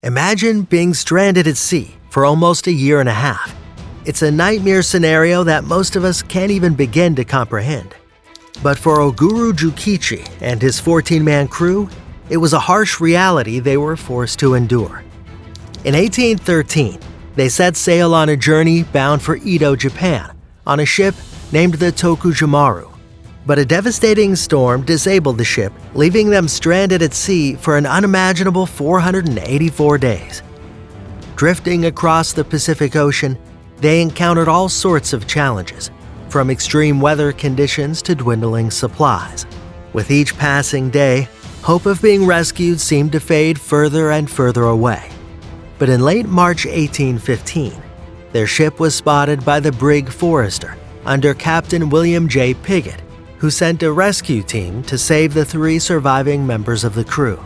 Imagine being stranded at sea for almost a year and a half. It's a nightmare scenario that most of us can't even begin to comprehend. But for Oguri Jukichi and his 14-man crew, it was a harsh reality they were forced to endure. In 1813, they set sail on a journey bound for Ito, Japan, on a ship named the Tokujo Maru. But a devastating storm disabled the ship, leaving them stranded at sea for an unimaginable 484 days. Drifting across the Pacific Ocean, they encountered all sorts of challenges, from extreme weather conditions to dwindling supplies. With each passing day, hope of being rescued seemed to fade further and further away. But in late March 1815, their ship was spotted by the Brig Forester under Captain William J. Piggott, who sent a rescue team to save the 3 surviving members of the crew.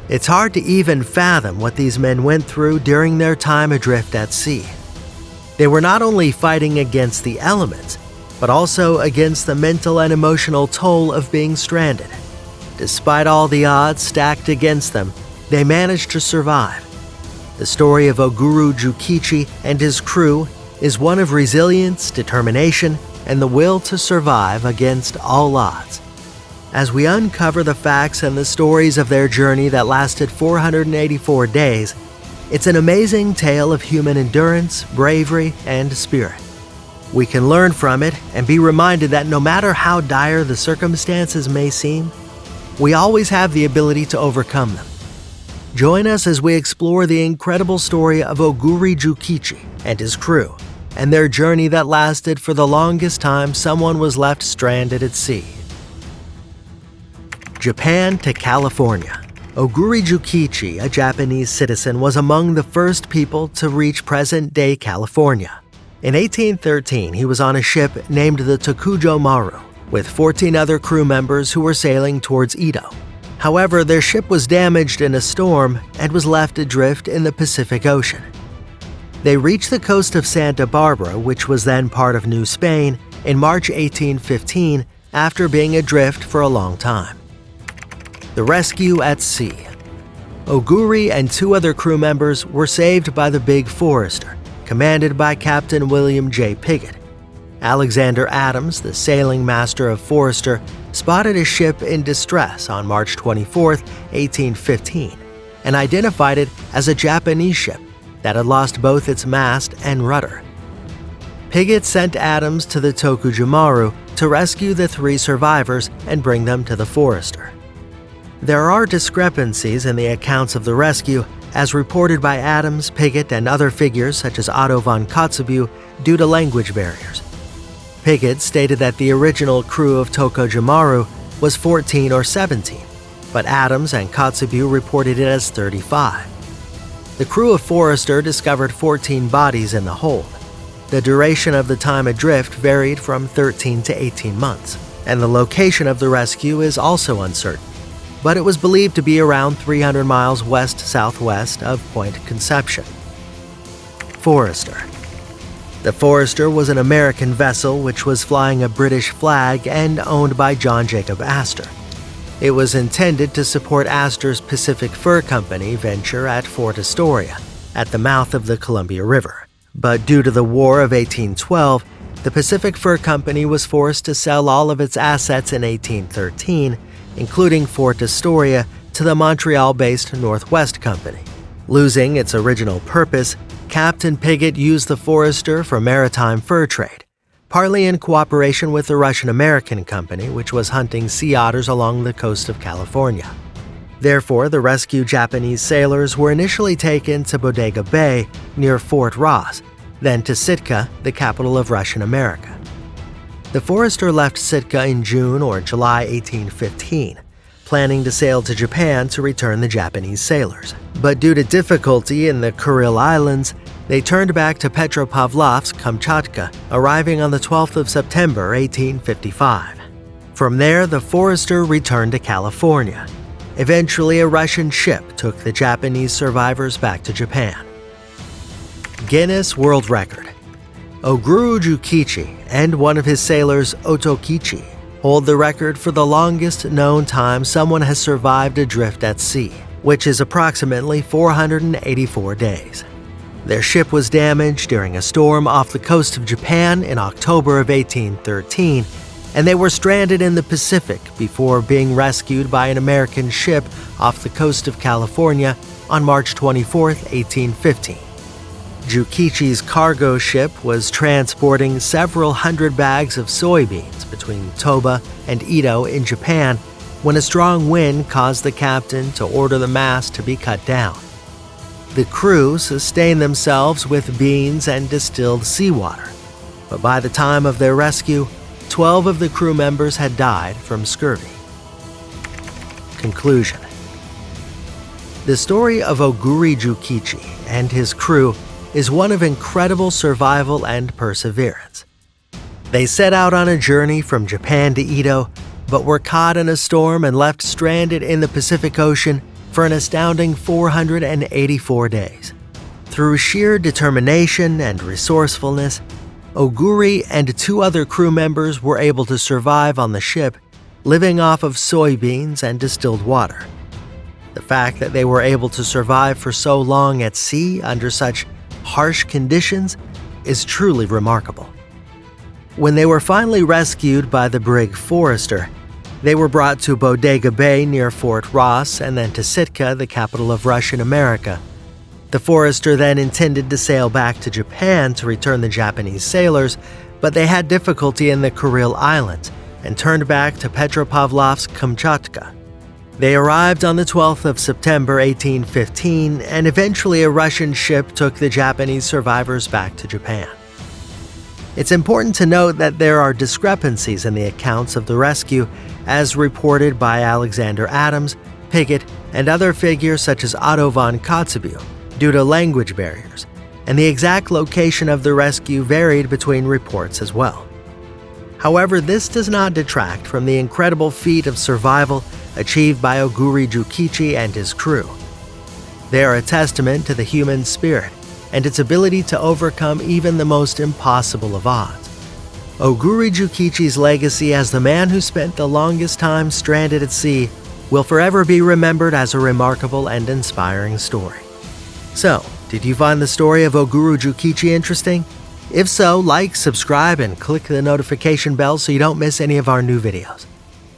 It's hard to even fathom what these men went through during their time adrift at sea. They were not only fighting against the elements, but also against the mental and emotional toll of being stranded. Despite all the odds stacked against them, they managed to survive. The story of Oguri Jukichi and his crew is one of resilience, determination, and the will to survive against all odds. As we uncover the facts and the stories of their journey that lasted 484 days, it's an amazing tale of human endurance, bravery, and spirit. We can learn from it and be reminded that no matter how dire the circumstances may seem, we always have the ability to overcome them. Join us as we explore the incredible story of Oguri Jukichi and his crew, and their journey that lasted for the longest time someone was left stranded at sea. Japan to California. Oguri Jukichi, a Japanese citizen, was among the first people to reach present-day California. In 1813, he was on a ship named the Tokujo Maru, with 14 other crew members who were sailing towards Ito. However, their ship was damaged in a storm and was left adrift in the Pacific Ocean. They reached the coast of Santa Barbara, which was then part of New Spain, in March 1815 after being adrift for a long time. The rescue at sea. Oguri and 2 other crew members were saved by the Brig Forester, commanded by Captain William J. Piggott. Alexander Adams, the sailing master of Forester, spotted a ship in distress on March 24, 1815, and identified it as a Japanese ship that had lost both its mast and rudder. Piggott sent Adams to the Tokujo Maru to rescue the 3 survivors and bring them to the Forester. There are discrepancies in the accounts of the rescue, as reported by Adams, Piggott, and other figures such as Otto von Kotzebue due to language barriers. Piggott stated that the original crew of Tokujo Maru was 14 or 17, but Adams and Kotzebue reported it as 35. The crew of Forester discovered 14 bodies in the hold. The duration of the time adrift varied from 13 to 18 months, and the location of the rescue is also uncertain, but it was believed to be around 300 miles west-southwest of Point Conception. Forester. The Forester was an American vessel which was flying a British flag and owned by John Jacob Astor. It was intended to support Astor's Pacific Fur Company venture at Fort Astoria, at the mouth of the Columbia River. But due to the War of 1812, the Pacific Fur Company was forced to sell all of its assets in 1813, including Fort Astoria, to the Montreal-based Northwest Company. Losing its original purpose, Captain Piggott used the Forester for maritime fur trade, partly in cooperation with the Russian-American Company, which was hunting sea otters along the coast of California. Therefore, the rescued Japanese sailors were initially taken to Bodega Bay near Fort Ross, then to Sitka, the capital of Russian America. The Forester left Sitka in June or July 1815, planning to sail to Japan to return the Japanese sailors. But due to difficulty in the Kuril Islands, they turned back to Petropavlovsk, Kamchatka, arriving on the 12th of September 1855. From there, the Forester returned to California. Eventually, a Russian ship took the Japanese survivors back to Japan. Guinness World Record. Oguri Jukichi and one of his sailors, Otokichi, hold the record for the longest known time someone has survived adrift at sea. which is approximately 484 days. Their ship was damaged during a storm off the coast of Japan in October of 1813, and they were stranded in the Pacific before being rescued by an American ship off the coast of California on March 24, 1815. Jukichi's cargo ship was transporting several hundred bags of soybeans between Toba and Ito in Japan when a strong wind caused the captain to order the mast to be cut down. The crew sustained themselves with beans and distilled seawater, but by the time of their rescue, 12 of the crew members had died from scurvy. Conclusion. The story of Oguri Jukichi and his crew is one of incredible survival and perseverance. They set out on a journey from Japan to Ito, but were caught in a storm and left stranded in the Pacific Ocean for an astounding 484 days. Through sheer determination and resourcefulness, Oguri and 2 other crew members were able to survive on the ship, living off of soybeans and distilled water. The fact that they were able to survive for so long at sea under such harsh conditions is truly remarkable. When they were finally rescued by the Brig Forester, they were brought to Bodega Bay near Fort Ross and then to Sitka, the capital of Russian America. The Forester then intended to sail back to Japan to return the Japanese sailors, but they had difficulty in the Kuril Islands and turned back to Petropavlovsk, Kamchatka. They arrived on the 12th of September 1815, and eventually a Russian ship took the Japanese survivors back to Japan. It's important to note that there are discrepancies in the accounts of the rescue, as reported by Alexander Adams, Piggott, and other figures such as Otto von Kotzebue, due to language barriers, and the exact location of the rescue varied between reports as well. However, this does not detract from the incredible feat of survival achieved by Oguri Jukichi and his crew. They are a testament to the human spirit and its ability to overcome even the most impossible of odds. Oguri Jukichi's legacy as the man who spent the longest time stranded at sea will forever be remembered as a remarkable and inspiring story. So, did you find the story of Oguri Jukichi interesting? If so, like, subscribe, and click the notification bell so you don't miss any of our new videos.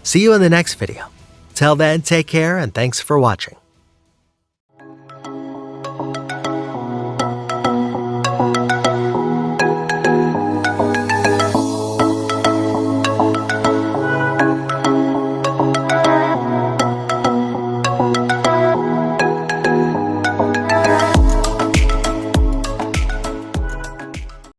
See you in the next video. Till then, take care and thanks for watching.